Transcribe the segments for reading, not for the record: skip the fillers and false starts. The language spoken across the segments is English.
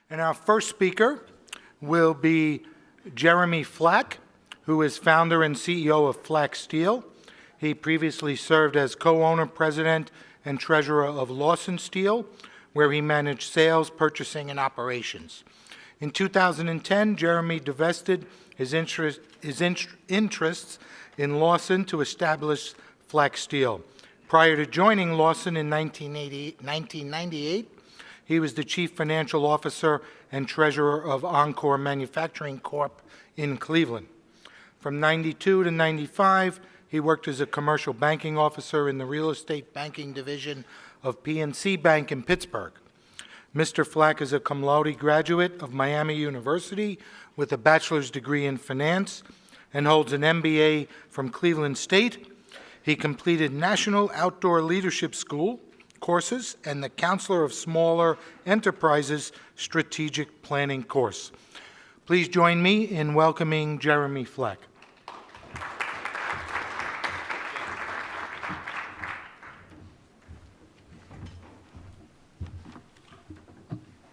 And our first speaker will be Jeremy Flack, who is founder and CEO of Flexsteel. He previously served as co-owner, president, and treasurer of Lawson Steel, where he managed sales, purchasing, and operations. In 2010, Jeremy divested his interests in Lawson to establish Flexsteel. Prior to joining Lawson in 1998, he was the chief financial officer and treasurer of Encore Manufacturing Corp. In Cleveland. From 92 to 95, he worked as a commercial banking officer in the real estate banking division of PNC Bank in Pittsburgh. Mr. Flack is a cum laude graduate of Miami University with a bachelor's degree in finance and holds an MBA from Cleveland State. He completed National Outdoor Leadership School courses and the Counselor of Smaller Enterprises Strategic Planning course. Please join me in welcoming Jeremy Flack.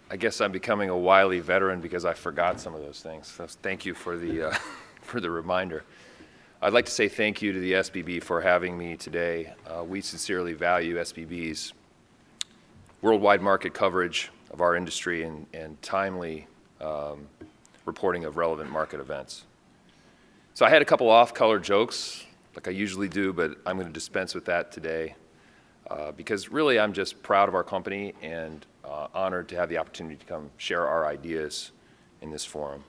I guess I'm becoming a wily veteran because I forgot some of those things. So thank you for the for the reminder. I'd like to say thank you to the SBB for having me today. We sincerely value SBB's worldwide market coverage of our industry and timely reporting of relevant market events. So I had a couple off-color jokes, like I usually do, but I'm going to dispense with that today because really I'm just proud of our company and honored to have the opportunity to come share our ideas in this forum.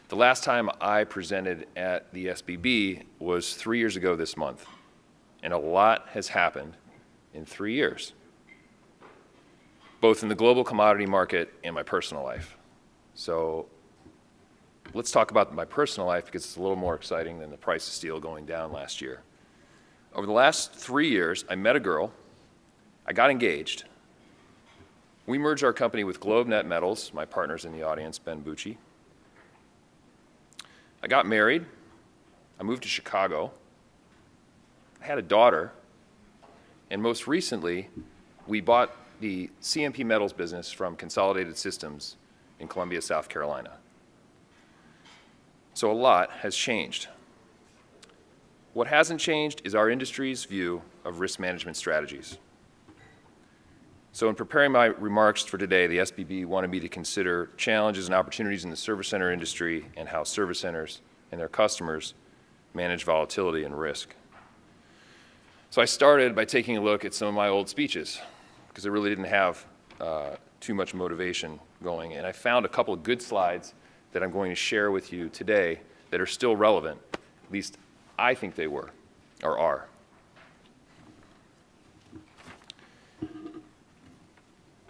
The last time I presented at the SBB was 3 years ago this month, and a lot has happened in 3 years, both in the global commodity market and my personal life. So let's talk about my personal life because it's a little more exciting than the price of steel going down last year. Over the last 3 years, I met a girl, I got engaged. We merged our company with GlobeNet Metals, my partner's in the audience, Ben Bucci. I got married, I moved to Chicago, I had a daughter, and most recently, we bought the CMP Metals business from Consolidated Systems in Columbia, South Carolina. So a lot has changed. What hasn't changed is our industry's view of risk management strategies. So in preparing my remarks for today, the SBB wanted me to consider challenges and opportunities in the service center industry and how service centers and their customers manage volatility and risk. So I started by taking a look at some of my old speeches because I really didn't have too much motivation going. And I found a couple of good slides that I'm going to share with you today that are still relevant. At least I think they were, or are.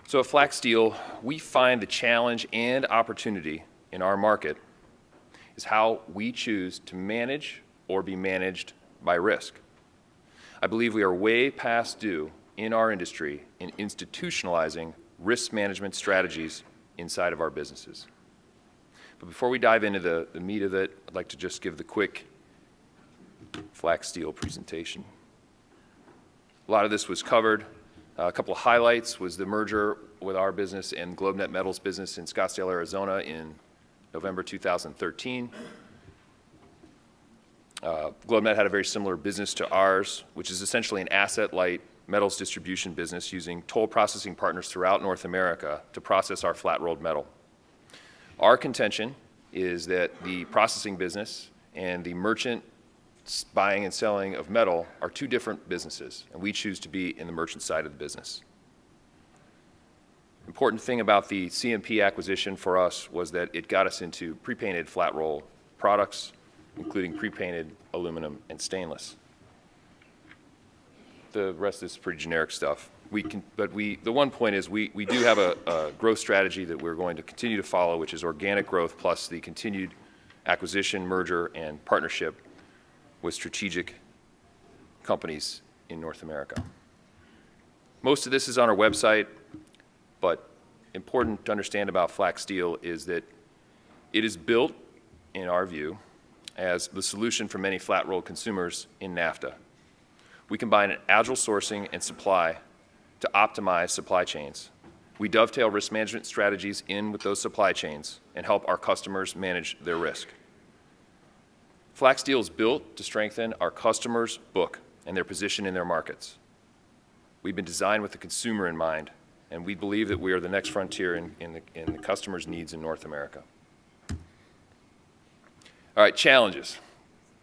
So at Flexsteel, we find the challenge and opportunity in our market is how we choose to manage or be managed by risk. I believe we are way past due in our industry in institutionalizing risk management strategies inside of our businesses. But before we dive into the meat of it, I'd like to just give the quick Flexsteel presentation. A lot of this was covered. A couple of highlights was the merger with our business and GlobeNet Metals business in Scottsdale, Arizona in November 2013. GlobeNet had a very similar business to ours, which is essentially an asset-light metals distribution business using toll processing partners throughout North America to process our flat-rolled metal. Our contention is that the processing business and the merchant buying and selling of metal are two different businesses, and we choose to be in the merchant side of the business. Important thing about the CMP acquisition for us was that it got us into pre-painted flat roll products, including pre-painted aluminum and stainless. The rest is pretty generic stuff. The one point is we do have a growth strategy that we're going to continue to follow, which is organic growth plus the continued acquisition, merger, and partnership with strategic companies in North America. Most of this is on our website, but important to understand about Flexsteel is that it is built, in our view, as the solution for many flat-rolled consumers in NAFTA. We combine an agile sourcing and supply to optimize supply chains We dovetail risk management strategies in with those supply chains and help our customers manage their risk. Flexsteel is built to strengthen our customers' book and their position in their markets. We've been designed with the consumer in mind, and we believe that we are the next frontier in the customer's needs in North America. All right, challenges.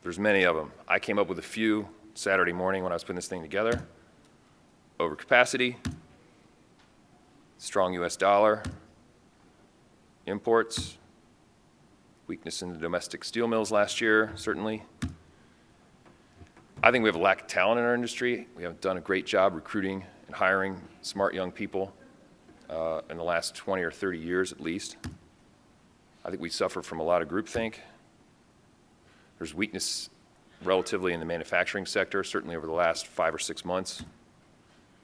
There's many of them. I came up with a few Saturday morning when I was putting this thing together. Overcapacity, strong US dollar, imports, weakness in the domestic steel mills last year, certainly. I think we have a lack of talent in our industry. We haven't done a great job recruiting and hiring smart young people in the last 20 or 30 years at least. I think we suffer from a lot of groupthink. There's weakness relatively in the manufacturing sector, certainly over the last 5 or 6 months.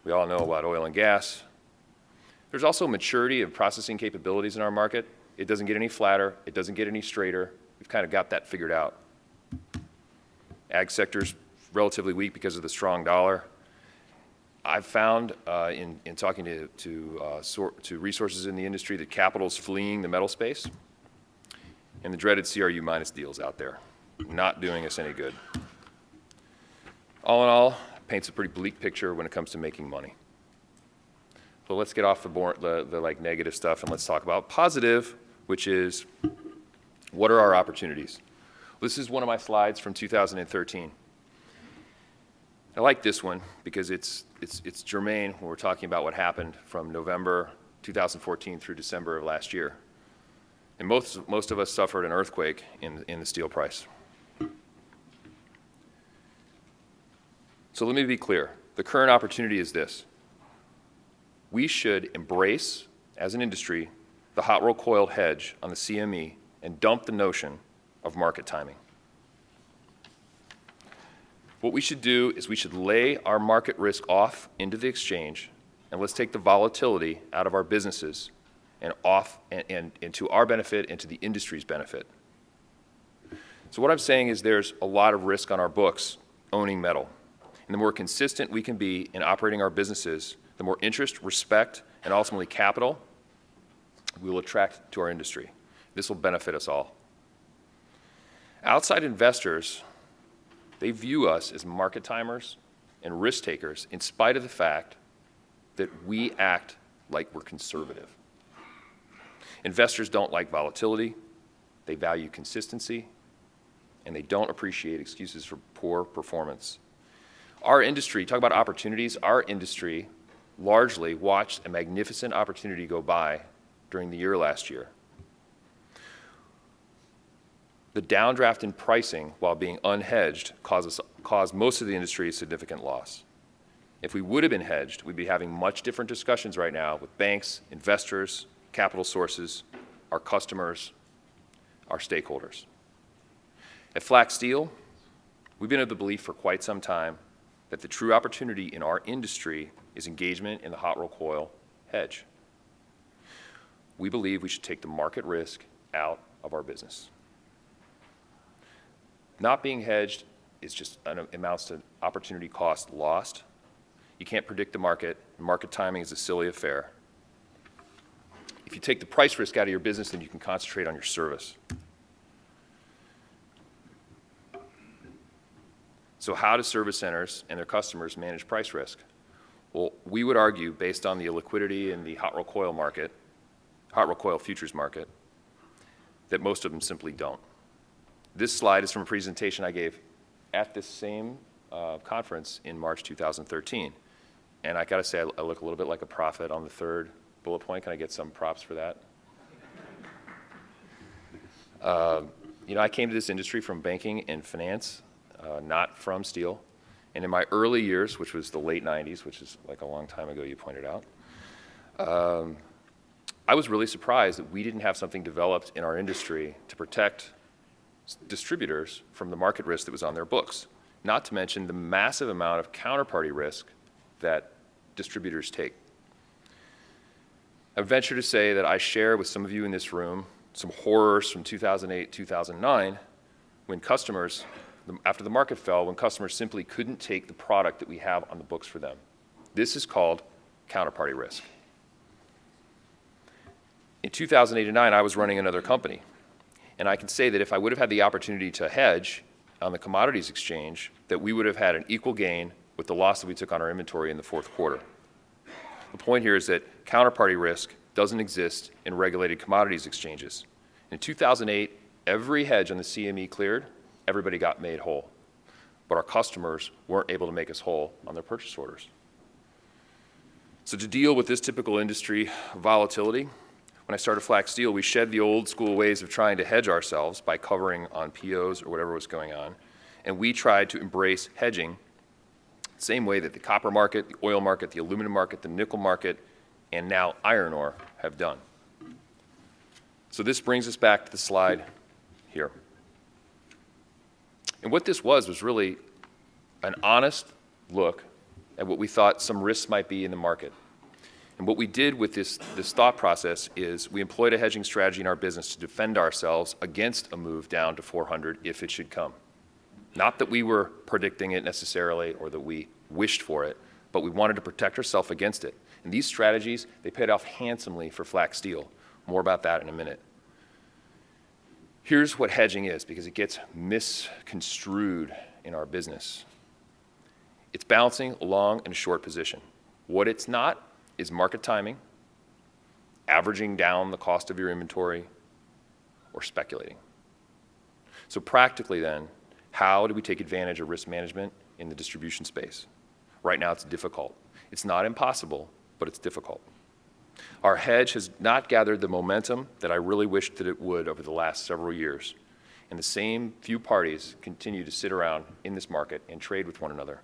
We all know about oil and gas. There's also maturity of processing capabilities in our market. It doesn't get any flatter. It doesn't get any straighter. We've kind of got that figured out. Ag sector's relatively weak because of the strong dollar. I've found in talking to resources in the industry that capital's fleeing the metal space, and the dreaded CRU minus deals out there, not doing us any good. All in all, paints a pretty bleak picture when it comes to making money. So let's get off the like negative stuff and let's talk about positive, which is what are our opportunities? This is one of my slides from 2013. I like this one because it's germane when we're talking about what happened from November 2014 through December of last year. And most of us suffered an earthquake in the steel price. So let me be clear. The current opportunity is this. We should embrace, as an industry, the hot roll coiled hedge on the CME and dump the notion of market timing. What we should do is we should lay our market risk off into the exchange, and let's take the volatility out of our businesses and to our benefit and to the industry's benefit. So what I'm saying is there's a lot of risk on our books owning metal. And the more consistent we can be in operating our businesses, the more interest, respect, and ultimately capital we will attract to our industry. This will benefit us all. Outside investors, they view us as market timers and risk takers in spite of the fact that we act like we're conservative. Investors don't like volatility, they value consistency, and they don't appreciate excuses for poor performance. Our industry, talk about opportunities, our industry largely watched a magnificent opportunity go by during the year last year. The downdraft in pricing while being unhedged caused most of the industry a significant loss. If we would have been hedged, we'd be having much different discussions right now with banks, investors, capital sources, our customers, our stakeholders. At Flexsteel, we've been of the belief for quite some time that the true opportunity in our industry is engagement in the hot roll coil hedge. We believe we should take the market risk out of our business. Not being hedged is just amounts to opportunity cost lost. You can't predict the market. Market timing is a silly affair. If you take the price risk out of your business, then you can concentrate on your service. So how do service centers and their customers manage price risk? Well, we would argue, based on the illiquidity in the hot roll coil market, hot roll coil futures market, that most of them simply don't. This slide is from a presentation I gave at this same conference in March 2013. And I gotta say, I look a little bit like a prophet on the third bullet point. Can I get some props for that? You know, I came to this industry from banking and finance, not from steel. And in my early years, which was the late 90s, which is like a long time ago, you pointed out, I was really surprised that we didn't have something developed in our industry to protect distributors from the market risk that was on their books, not to mention the massive amount of counterparty risk that distributors take. I venture to say that I share with some of you in this room some horrors from 2008, 2009, when customers, after the market fell, when customers simply couldn't take the product that we have on the books for them. This is called counterparty risk. In 2008 and 9, I was running another company. And I can say that if I would have had the opportunity to hedge on the commodities exchange, that we would have had an equal gain with the loss that we took on our inventory in the fourth quarter. The point here is that counterparty risk doesn't exist in regulated commodities exchanges. In 2008, every hedge on the CME cleared, everybody got made whole. But our customers weren't able to make us whole on their purchase orders. So to deal with this typical industry volatility, when I started Flexsteel, we shed the old school ways of trying to hedge ourselves by covering on POs or whatever was going on, and we tried to embrace hedging the same way that the copper market, the oil market, the aluminum market, the nickel market, and now iron ore have done. So this brings us back to the slide here. And what this was really an honest look at what we thought some risks might be in the market. And what we did with this thought process is we employed a hedging strategy in our business to defend ourselves against a move down to 400 if it should come. Not that we were predicting it necessarily or that we wished for it, but we wanted to protect ourselves against it. And these strategies, they paid off handsomely for Flexsteel. More about that in a minute. Here's what hedging is, because it gets misconstrued in our business. It's balancing a long and a short position. What it's not is market timing, averaging down the cost of your inventory, or speculating. So practically then, how do we take advantage of risk management in the distribution space? Right now it's difficult. It's not impossible, but it's difficult. Our hedge has not gathered the momentum that I really wished that it would over the last several years. And the same few parties continue to sit around in this market and trade with one another.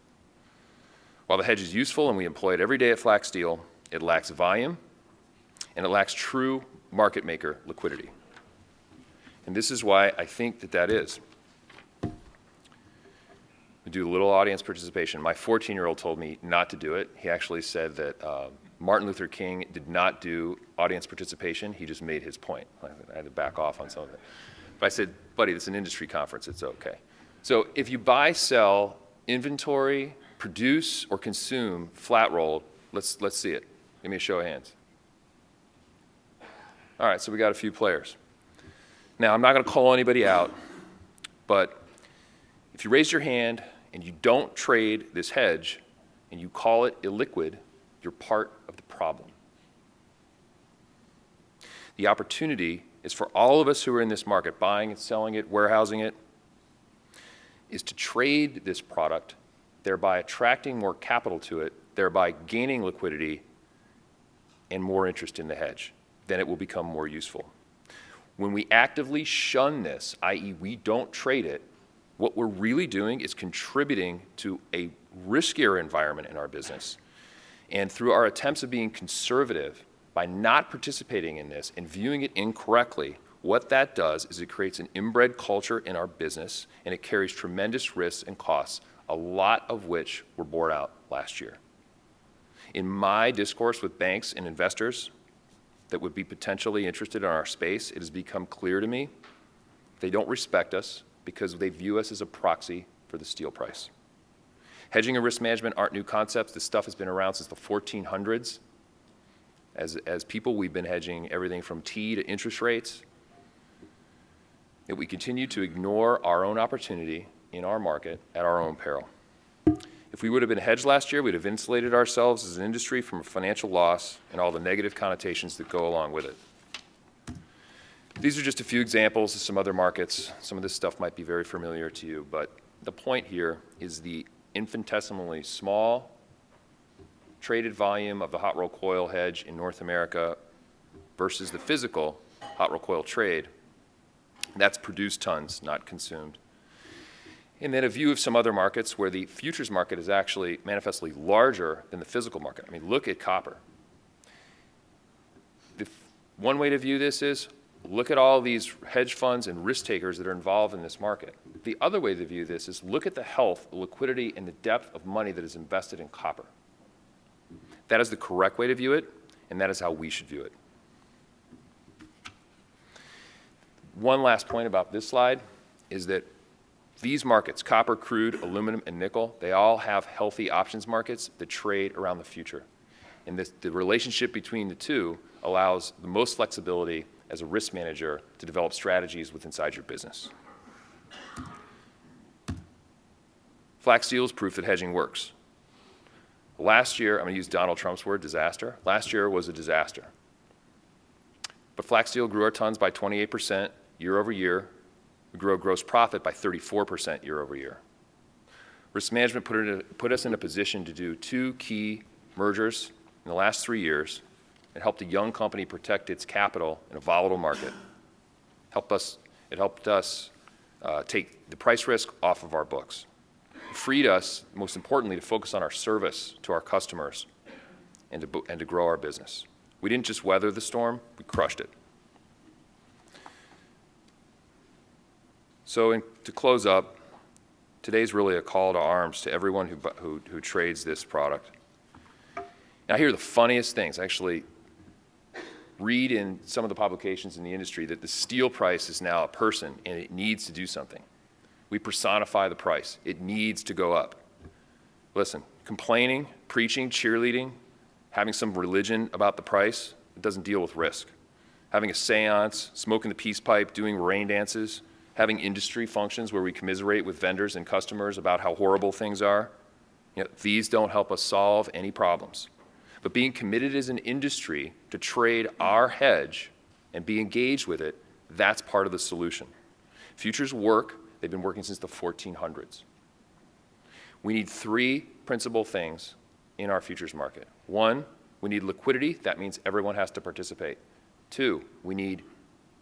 While the hedge is useful and we employ it every day at Flexsteel, it lacks volume and it lacks true market maker liquidity. And this is why I think that is. We do a little audience participation. My 14-year-old told me not to do it. He actually said that Martin Luther King did not do audience participation. He just made his point. I had to back off on some of it. But I said, buddy, it's an industry conference. It's okay. So if you buy, sell, inventory, produce, or consume flat roll, let's see it. Give me a show of hands. All right, so we got a few players. Now, I'm not going to call anybody out, but if you raise your hand and you don't trade this hedge and you call it illiquid, you're part of the problem. The opportunity is for all of us who are in this market, buying it, selling it, warehousing it, is to trade this product, thereby attracting more capital to it, thereby gaining liquidity and more interest in the hedge. Then it will become more useful. When we actively shun this, i.e. we don't trade it, what we're really doing is contributing to a riskier environment in our business. And through our attempts of being conservative, by not participating in this and viewing it incorrectly, what that does is it creates an inbred culture in our business, and it carries tremendous risks and costs, a lot of which were borne out last year. In my discourse with banks and investors that would be potentially interested in our space, it has become clear to me they don't respect us because they view us as a proxy for the steel price. Hedging and risk management aren't new concepts. This stuff has been around since the 1400s. As people, we've been hedging everything from tea to interest rates. Yet we continue to ignore our own opportunity in our market at our own peril. If we would have been hedged last year, we'd have insulated ourselves as an industry from a financial loss and all the negative connotations that go along with it. These are just a few examples of some other markets. Some of this stuff might be very familiar to you, but the point here is the infinitesimally small traded volume of the hot roll coil hedge in North America versus the physical hot roll coil trade. That's produced tons, not consumed. And then a view of some other markets where the futures market is actually manifestly larger than the physical market. I mean, look at copper. One way to view this is look at all these hedge funds and risk takers that are involved in this market. The other way to view this is look at the health, the liquidity, and the depth of money that is invested in copper. That is the correct way to view it, and that is how we should view it. One last point about this slide is that these markets, copper, crude, aluminum, and nickel, they all have healthy options markets that trade around the future. And the relationship between the two allows the most flexibility as a risk manager to develop strategies inside your business. Flexsteel is proof that hedging works. Last year, I'm going to use Donald Trump's word, disaster. Last year was a disaster. But Flexsteel grew our tons by 28% year over year. We grew our gross profit by 34% year over year. Risk management put us in a position to do 2 key mergers in the last 3 years and helped a young company protect its capital in a volatile market. It helped us take the price risk off of our books. It freed us, most importantly, to focus on our service to our customers and to grow our business. We didn't just weather the storm, we crushed it. So to close up, today's really a call to arms to everyone who trades this product. Now, I hear the funniest things. Actually, read in some of the publications in the industry that the steel price is now a person and it needs to do something. We personify the price. It needs to go up. Listen, complaining, preaching, cheerleading, having some religion about the price, it doesn't deal with risk. Having a seance, smoking the peace pipe, doing rain dances, having industry functions where we commiserate with vendors and customers about how horrible things are, these don't help us solve any problems. But being committed as an industry to trade our hedge and be engaged with it, that's part of the solution. Futures work. They've been working since the 1400s. We need 3 principal things in our futures market. 1, we need liquidity. That means everyone has to participate. 2, we need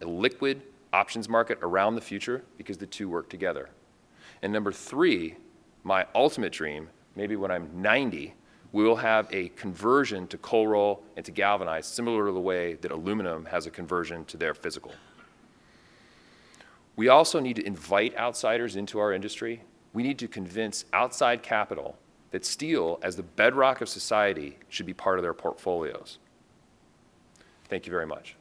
a liquid options market around the future because the 2 work together. And number 3, my ultimate dream, maybe when I'm 90, we will have a conversion to cold roll and to galvanize, similar to the way that aluminum has a conversion to their physical. We also need to invite outsiders into our industry. We need to convince outside capital that steel, as the bedrock of society, should be part of their portfolios. Thank you very much.